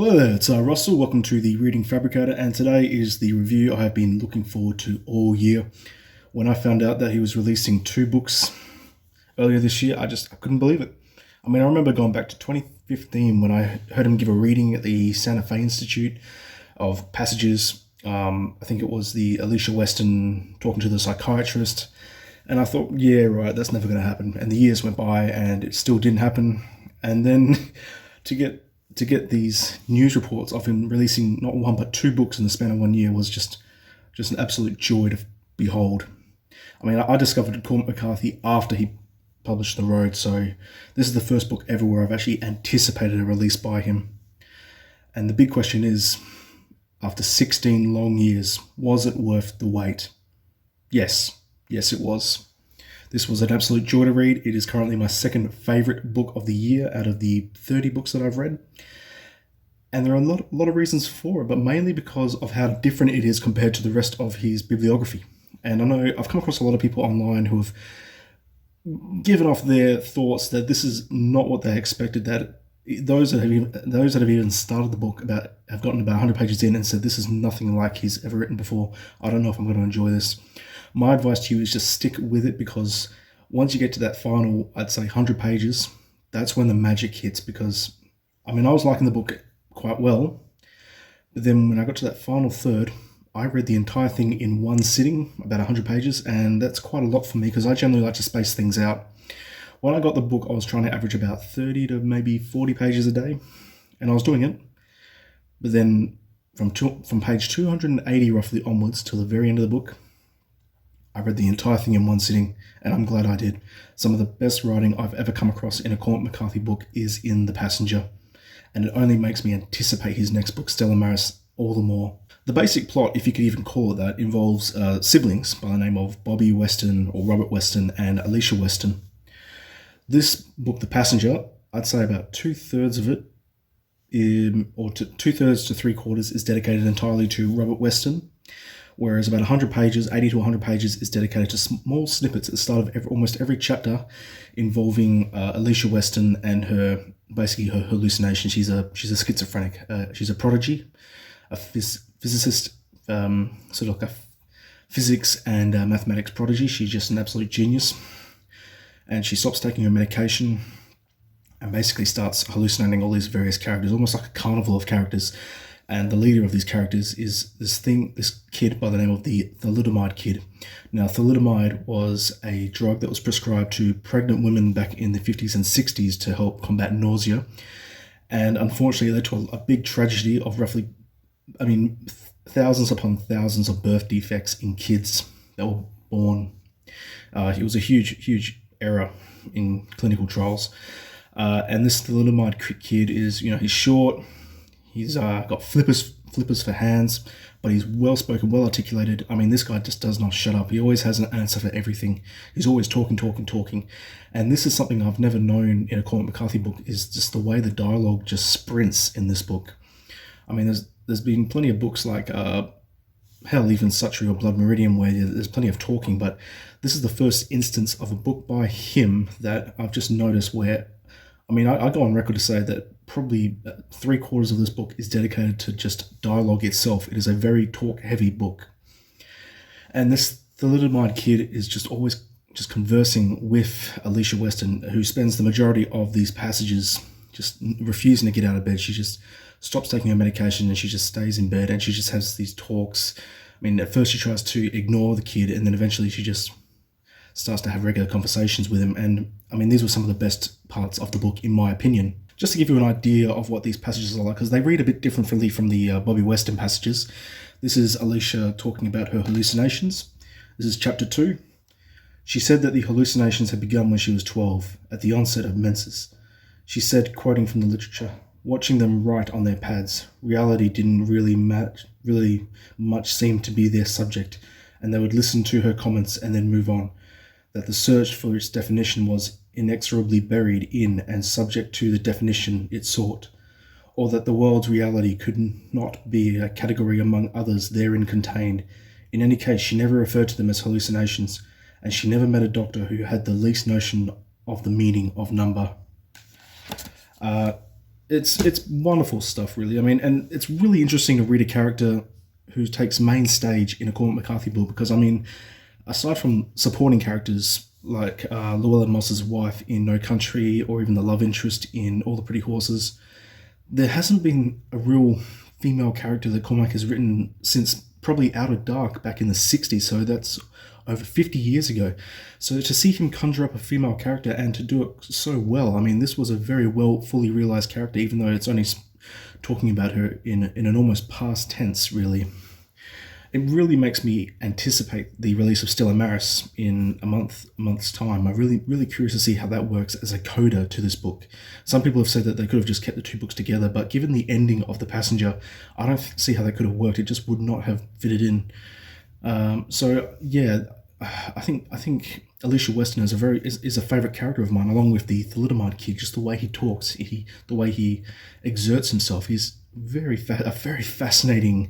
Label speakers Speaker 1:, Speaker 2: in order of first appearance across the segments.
Speaker 1: Hello there, it's Russell. Welcome to the Reading Fabricator, and today is the review I have been looking forward to all year. When I found out that he was releasing 2 books earlier this year, I couldn't believe it. I mean, I remember going back to 2015 when I heard him give a reading at the Santa Fe Institute of passages. I think it was the Alicia Weston talking to the psychiatrist, and I thought, yeah, right, that's never going to happen. And the years went by, and it still didn't happen. And then to get these news reports of him releasing not 1 but 2 books in the span of 1 year was just an absolute joy to behold. I mean, I discovered Cormac McCarthy after he published The Road, so this is the first book ever where I've actually anticipated a release by him. And the big question is, after 16 long years, was it worth the wait? Yes, it was. This was an absolute joy to read. It is currently my second favourite book of the year out of the 30 books that I've read. And there are a lot of reasons for it, but mainly because of how different it is compared to the rest of his bibliography. And I know I've come across a lot of people online who have given off their thoughts that this is not what they expected, that those that have even started the book have gotten about 100 pages in and said this is nothing like he's ever written before. I don't know if I'm going to enjoy this. My advice to you is just stick with it, because once you get to that final, I'd say 100 pages, that's when the magic hits. Because, I mean, I was liking the book quite well, but then when I got to that final third, I read the entire thing in one sitting, about 100 pages, and that's quite a lot for me because I generally like to space things out. When I got the book, I was trying to average about 30 to maybe 40 pages a day, and I was doing it. But then from page 280 roughly onwards till the very end of the book, I read the entire thing in one sitting, and I'm glad I did. Some of the best writing I've ever come across in a Cormac McCarthy book is in The Passenger, and it only makes me anticipate his next book, Stella Maris, all the more. The basic plot, if you could even call it that, involves siblings by the name of Bobby Weston, or Robert Weston, and Alicia Weston. This book, The Passenger, I'd say about 2/3 of it, or 2/3 to 3/4, is dedicated entirely to Robert Weston, whereas about 100 pages, 80 to 100 pages, is dedicated to small snippets at the start of almost every chapter involving Alicia Weston and her hallucinations. She's a schizophrenic. She's a prodigy, a physicist, sort of like a physics and mathematics prodigy. She's just an absolute genius. And she stops taking her medication and basically starts hallucinating all these various characters, almost like a carnival of characters. And the leader of these characters is this kid by the name of the thalidomide kid. Now, thalidomide was a drug that was prescribed to pregnant women back in the 50s and 60s to help combat nausea. And unfortunately, it led to a big tragedy of thousands upon thousands of birth defects in kids that were born. It was a huge error in clinical trials. And this thalidomide kid is, he's short. He's got flippers for hands, but he's well-spoken, well-articulated. I mean, this guy just does not shut up. He always has an answer for everything. He's always talking. And this is something I've never known in a Cormac McCarthy book, is just the way the dialogue just sprints in this book. I mean, there's been plenty of books like, even Suttree or Blood Meridian, where there's plenty of talking, but this is the first instance of a book by him that I've just noticed where, I go on record to say that probably 3/4 of this book is dedicated to just dialogue itself. It is a very talk-heavy book. And this thalidomide kid is just always just conversing with Alicia Weston, who spends the majority of these passages just refusing to get out of bed. She just stops taking her medication and she just stays in bed and she just has these talks. At first she tries to ignore the kid, and then eventually she just starts to have regular conversations with him. And these were some of the best parts of the book, in my opinion. Just to give you an idea of what these passages are like, because they read a bit differently from the Bobby Weston passages. This is Alicia talking about her hallucinations. This is chapter 2. She said that the hallucinations had begun when she was 12, at the onset of menses. She said, quoting from the literature, watching them write on their pads, reality didn't really much seem to be their subject, and they would listen to her comments and then move on. That the search for its definition was inexorably buried in and subject to the definition it sought, or that the world's reality could not be a category among others therein contained. In any case, she never referred to them as hallucinations, and she never met a doctor who had the least notion of the meaning of number. it's wonderful stuff, really. I mean, and it's really interesting to read a character who takes main stage in a Cormac McCarthy book, because I mean, aside from supporting characters like Llewellyn Moss's wife in No Country, or even the love interest in All the Pretty Horses, there hasn't been a real female character that Cormac has written since probably Out of Dark back in the 60s, so that's over 50 years ago. So to see him conjure up a female character and to do it so well, I mean, this was a very well, fully realised character, even though it's only talking about her in an almost past tense, really. It really makes me anticipate the release of Stella Maris in a month's time. I'm really curious to see how that works as a coda to this book. Some people have said that they could have just kept the two books together, but given the ending of The Passenger, I don't see how that could have worked. It just would not have fitted in. So yeah, I think Alicia Weston is a favourite character of mine, along with the thalidomide kid. Just the way he talks, the way he exerts himself. He's a very fascinating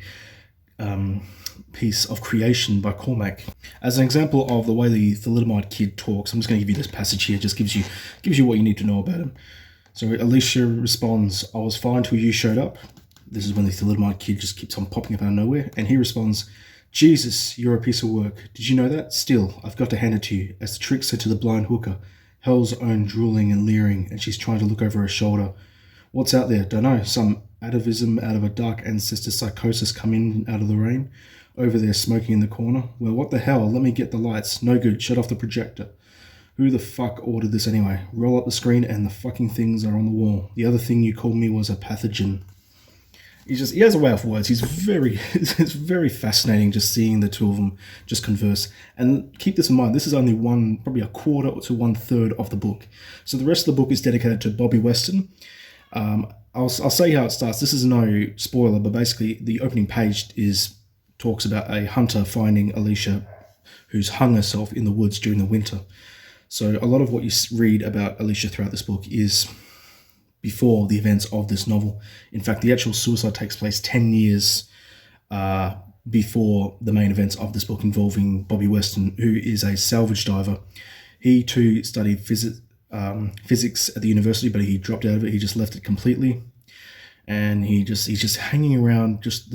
Speaker 1: piece of creation by Cormac. As an example of the way the thalidomide kid talks, I'm just going to give you this passage here. It just gives you what you need to know about him. So Alicia responds, "I was fine till you showed up." This is when the thalidomide kid just keeps on popping up out of nowhere, and he responds, "Jesus, you're a piece of work. Did you know that? Still, I've got to hand it to you." As the trick said to the blind hooker, hell's own drooling and leering, and she's trying to look over her shoulder. "What's out there? Dunno. Some atavism out of a dark ancestor psychosis come in out of the rain. Over there smoking in the corner. Well, what the hell? Let me get the lights. No good. Shut off the projector. Who the fuck ordered this anyway? Roll up the screen and the fucking things are on the wall. The other thing you called me was a pathogen." He has a way of words. It's very fascinating just seeing the two of them just converse. And keep this in mind, this is only probably a quarter to 1/3 of the book. So the rest of the book is dedicated to Bobby Weston. I'll say how it starts. This is no spoiler, but basically the opening page talks about a hunter finding Alicia, who's hung herself in the woods during the winter. So a lot of what you read about Alicia throughout this book is before the events of this novel. In fact, the actual suicide takes place 10 years before the main events of this book, involving Bobby Weston, who is a salvage diver. He too studied physics at the university, but he dropped out of it. He just left it completely, and he's just hanging around just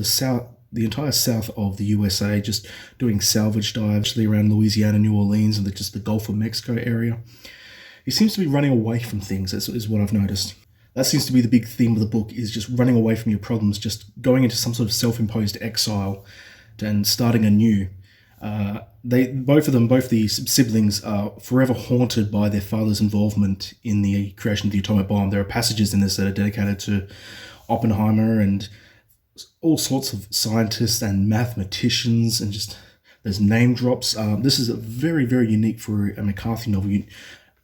Speaker 1: the entire south of the USA, just doing salvage dives, actually around Louisiana, New Orleans, and just the Gulf of Mexico area. He seems to be running away from things, is what I've noticed. That seems to be the big theme of the book, is just running away from your problems, just going into some sort of self-imposed exile and starting anew. Both the siblings are forever haunted by their father's involvement in the creation of the atomic bomb. There are passages in this that are dedicated to Oppenheimer and all sorts of scientists and mathematicians, and just there's name drops. This is very, very unique for a McCarthy novel.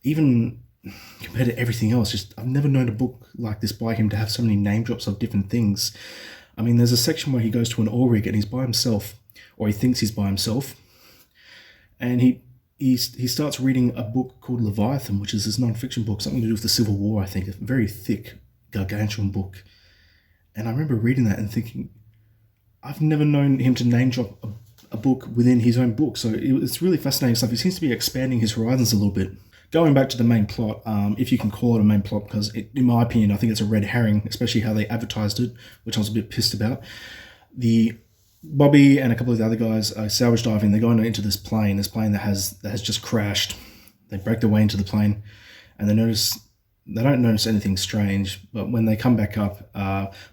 Speaker 1: Even compared to everything else, I've never known a book like this by him to have so many name drops of different things. I mean, there's a section where he goes to an oil rig and he's by himself, or he thinks he's by himself, and he starts reading a book called Leviathan, which is this non-fiction book, something to do with the Civil War, I think. A very thick, gargantuan book. And I remember reading that and thinking, I've never known him to name drop a book within his own book. So it's really fascinating stuff. He seems to be expanding his horizons a little bit. Going back to the main plot, if you can call it a main plot, because in my opinion, I think it's a red herring, especially how they advertised it, which I was a bit pissed about. Bobby and a couple of the other guys are salvage diving. They're going into this plane that has just crashed. They break their way into the plane, and they don't notice anything strange, but when they come back up,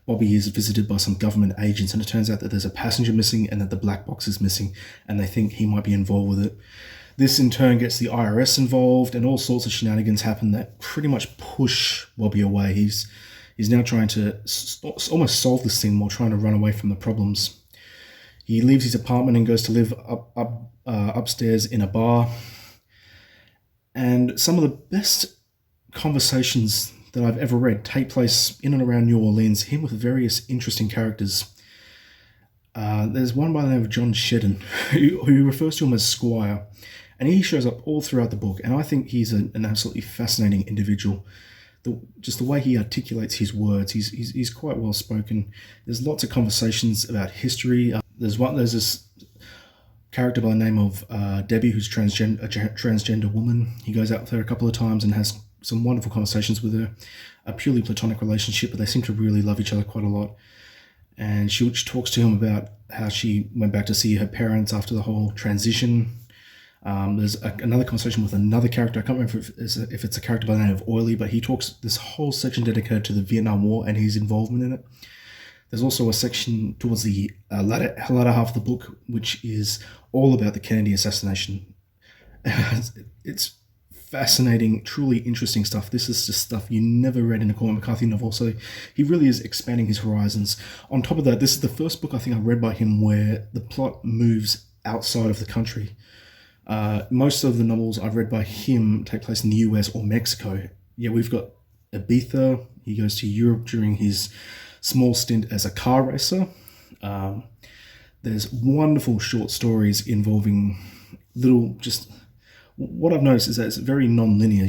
Speaker 1: Bobby is visited by some government agents, and it turns out that there's a passenger missing and that the black box is missing, and they think he might be involved with it. This in turn gets the IRS involved, and all sorts of shenanigans happen that pretty much push Bobby away. He's now trying to almost solve this thing while trying to run away from the problems. He leaves his apartment and goes to live upstairs in a bar. And some of the best conversations that I've ever read take place in and around New Orleans, him with various interesting characters. There's one by the name of John Shedden, who refers to him as Squire, and he shows up all throughout the book, and I think he's an absolutely fascinating individual. Just the way he articulates his words, he's quite well spoken. There's lots of conversations about history. There's this character by the name of Debbie, who's a transgender woman. He goes out with her a couple of times and has some wonderful conversations with her. A purely platonic relationship, but they seem to really love each other quite a lot. And she talks to him about how she went back to see her parents after the whole transition. There's another conversation with another character. I can't remember if it's a character by the name of Oily, but he talks this whole section dedicated to the Vietnam War and his involvement in it. There's also a section towards the latter half of the book, which is all about the Kennedy assassination. It's fascinating, truly interesting stuff. This is just stuff you never read in a Cormac McCarthy novel, so he really is expanding his horizons. On top of that, this is the first book I think I read by him where the plot moves outside of the country. Most of the novels I've read by him take place in the US or Mexico. Yeah, we've got Ibiza. He goes to Europe during his small stint as a car racer. There's wonderful short stories involving what I've noticed is that it's very non-linear.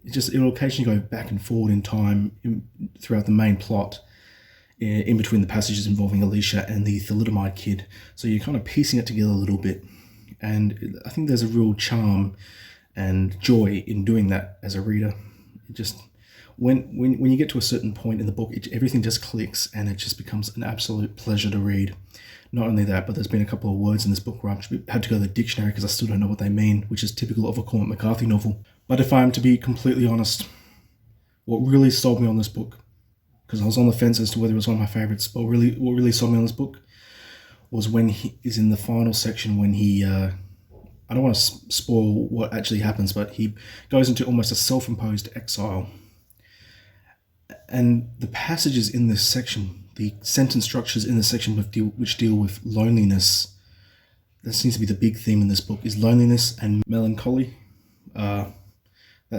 Speaker 1: It'll occasionally go back and forward in time throughout the main plot, in between the passages involving Alicia and the thalidomide kid. So you're kind of piecing it together a little bit. And I think there's a real charm and joy in doing that as a reader. It just, when you get to a certain point in the book, everything just clicks and it just becomes an absolute pleasure to read. Not only that, but there's been a couple of words in this book where I've had to go to the dictionary because I still don't know what they mean, which is typical of a Cormac McCarthy novel. But if I am to be completely honest, what really sold me on this book, because I was on the fence as to whether it was one of my favorites, but what really sold me on this book was when he is in the final section when he, I don't want to spoil what actually happens, but he goes into almost a self-imposed exile. And the passages in this section, the sentence structures in this section which deal with loneliness, that seems to be the big theme in this book, is loneliness and melancholy. That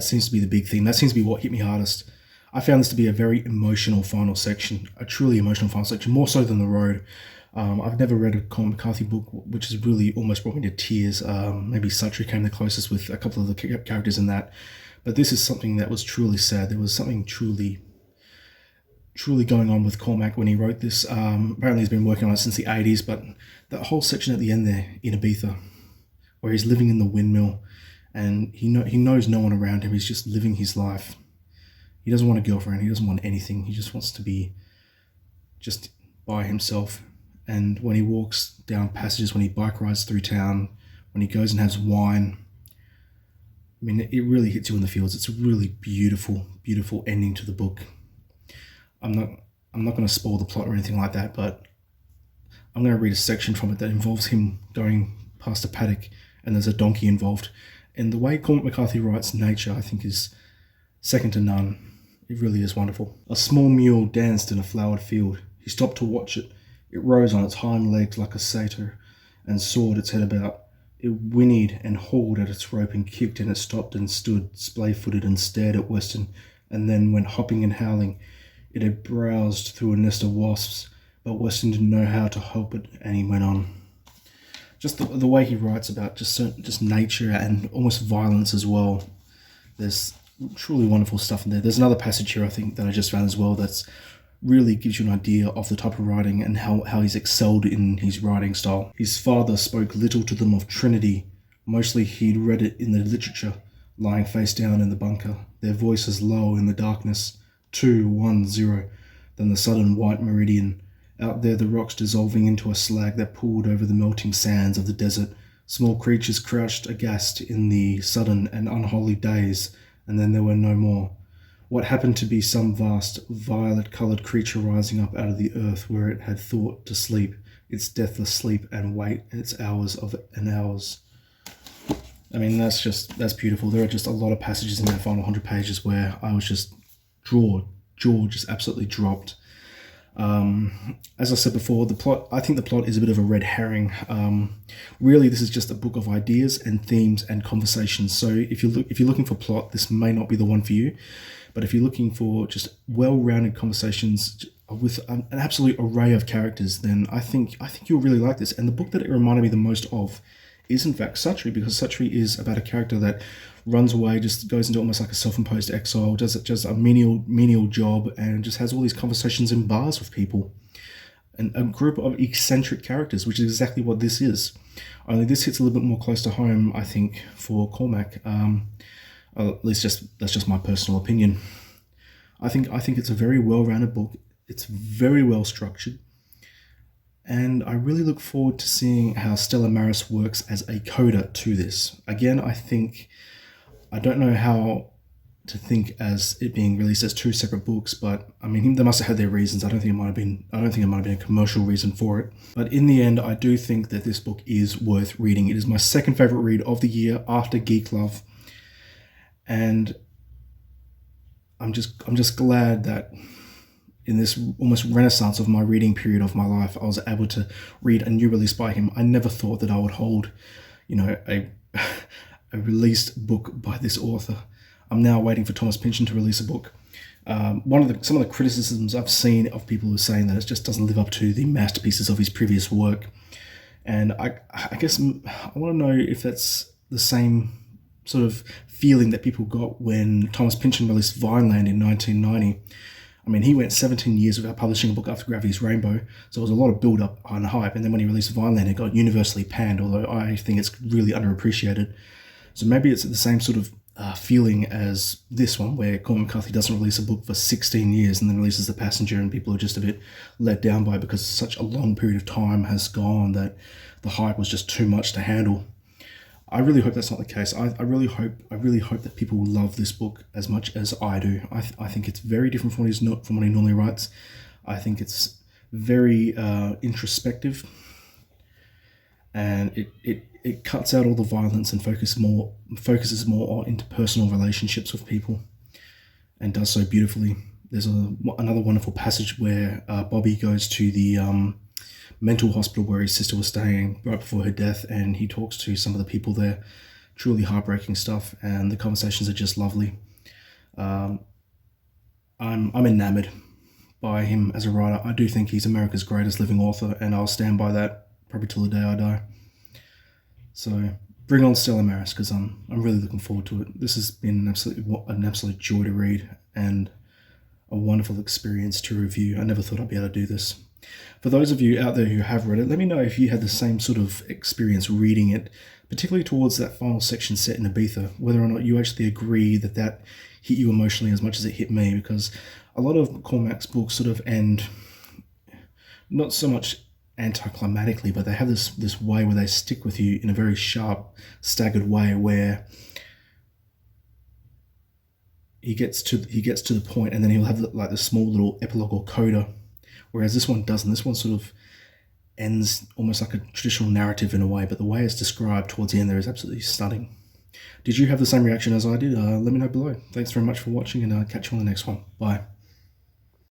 Speaker 1: seems to be the big theme. That seems to be what hit me hardest. I found this to be a very emotional final section, a truly emotional final section, more so than The Road. I've never read a Cormac McCarthy book which has really almost brought me to tears. Maybe Suttree came the closest with a couple of the characters in that. But this is something that was truly sad. There was something truly going on with Cormac when he wrote this. Apparently he's been working on it since the 80s, but that whole section at the end there in Ibiza, where he's living in the windmill and he knows no one around him, he's just living his life. He doesn't want a girlfriend, he doesn't want anything, he just wants to be just by himself. And when he walks down passages, when he bike rides through town, when he goes and has wine, I mean, it really hits you in the feels. It's a really beautiful, beautiful ending to the book. I'm not going to spoil the plot or anything like that, but I'm going to read a section from it that involves him going past a paddock and there's a donkey involved. And the way Cormac McCarthy writes nature, I think, is second to none. It really is wonderful. A small mule danced in a flowered field. He stopped to watch it. It rose on its hind legs like a satyr and soared its head about. It whinnied and hauled at its rope and kicked, and it stopped and stood splay-footed and stared at Weston, and then went hopping and howling. It had browsed through a nest of wasps, but Weston didn't know how to help it, and he went on. Just the way he writes about just nature and almost violence as well. There's truly wonderful stuff in there. There's another passage here, I think, that I just found as well that's really gives you an idea of the type of writing and how he's excelled in his writing style. His father spoke little to them of Trinity. Mostly he'd read it in the literature, lying face down in the bunker, their voices low in the darkness. 2, 1, 0. Then the sudden white meridian. Out there the rocks dissolving into a slag that pooled over the melting sands of the desert. Small creatures crouched aghast in the sudden and unholy daze, and then there were no more. What happened to be some vast, violet-coloured creature rising up out of the earth where it had thought to sleep, its deathless sleep and wait its hours and hours. I mean, that's beautiful. There are just a lot of passages in that final 100 pages where I was just jaw just absolutely dropped. As I said before, I think the plot is a bit of a red herring. Really, this is just a book of ideas and themes and conversations. So if you're looking for plot, this may not be the one for you. But if you're looking for just well-rounded conversations with an absolute array of characters, then I think you'll really like this. And the book that it reminded me the most of is in fact Suttree, because Suttree is about a character that runs away, just goes into almost like a self-imposed exile, does a menial job, and just has all these conversations in bars with people. And a group of eccentric characters, which is exactly what this is. Only this hits a little bit more close to home, I think, for Cormac. At least that's just my personal opinion. I think it's a very well-rounded book. It's very well structured. And I really look forward to seeing how Stella Maris works as a coda to this. Again, I don't know how to think as it being released as two separate books, but I mean, they must have had their reasons. I don't think it might have been a commercial reason for it. But in the end, I do think that this book is worth reading. It is my second favorite read of the year after Geek Love. And I'm just glad that in this almost renaissance of my reading period of my life, I was able to read a new release by him. I never thought that I would hold, a released book by this author. I'm now waiting for Thomas Pynchon to release a book. Some of the criticisms I've seen of people who are saying that it just doesn't live up to the masterpieces of his previous work. And I guess I want to know if that's the same sort of feeling that people got when Thomas Pynchon released Vineland in 1990. I mean, he went 17 years without publishing a book after Gravity's Rainbow, so there was a lot of build-up and hype, and then when he released Vineland, it got universally panned, although I think it's really underappreciated. So maybe it's the same sort of feeling as this one, where Cormac McCarthy doesn't release a book for 16 years and then releases The Passenger, and people are just a bit let down by it because such a long period of time has gone that the hype was just too much to handle. I really hope that's not the case. I really hope that people will love this book as much as I do. I think it's very different from what he normally writes. I think it's very introspective, and it cuts out all the violence and focuses more on interpersonal relationships with people, and does so beautifully. There's another wonderful passage where Bobby goes to the mental hospital where his sister was staying right before her death, and he talks to some of the people there. Truly heartbreaking stuff, and the conversations are just lovely. I'm enamored by him as a writer. I do think he's America's greatest living author, and I'll stand by that probably till the day I die. So bring on Stella Maris, because I'm really looking forward to it. This has been an absolute joy to read and a wonderful experience to review. I never thought I'd be able to do this. For those of you out there who have read it, let me know if you had the same sort of experience reading it, particularly towards that final section set in Ibiza, whether or not you actually agree that hit you emotionally as much as it hit me, because a lot of Cormac's books sort of end not so much anticlimactically, but they have this way where they stick with you in a very sharp, staggered way, where he gets to the point, and then he'll have like the small little epilogue or coda. Whereas this one doesn't. This one sort of ends almost like a traditional narrative in a way, but the way it's described towards the end there is absolutely stunning. Did you have the same reaction as I did? Let me know below. Thanks very much for watching, and I'll catch you on the next one. Bye.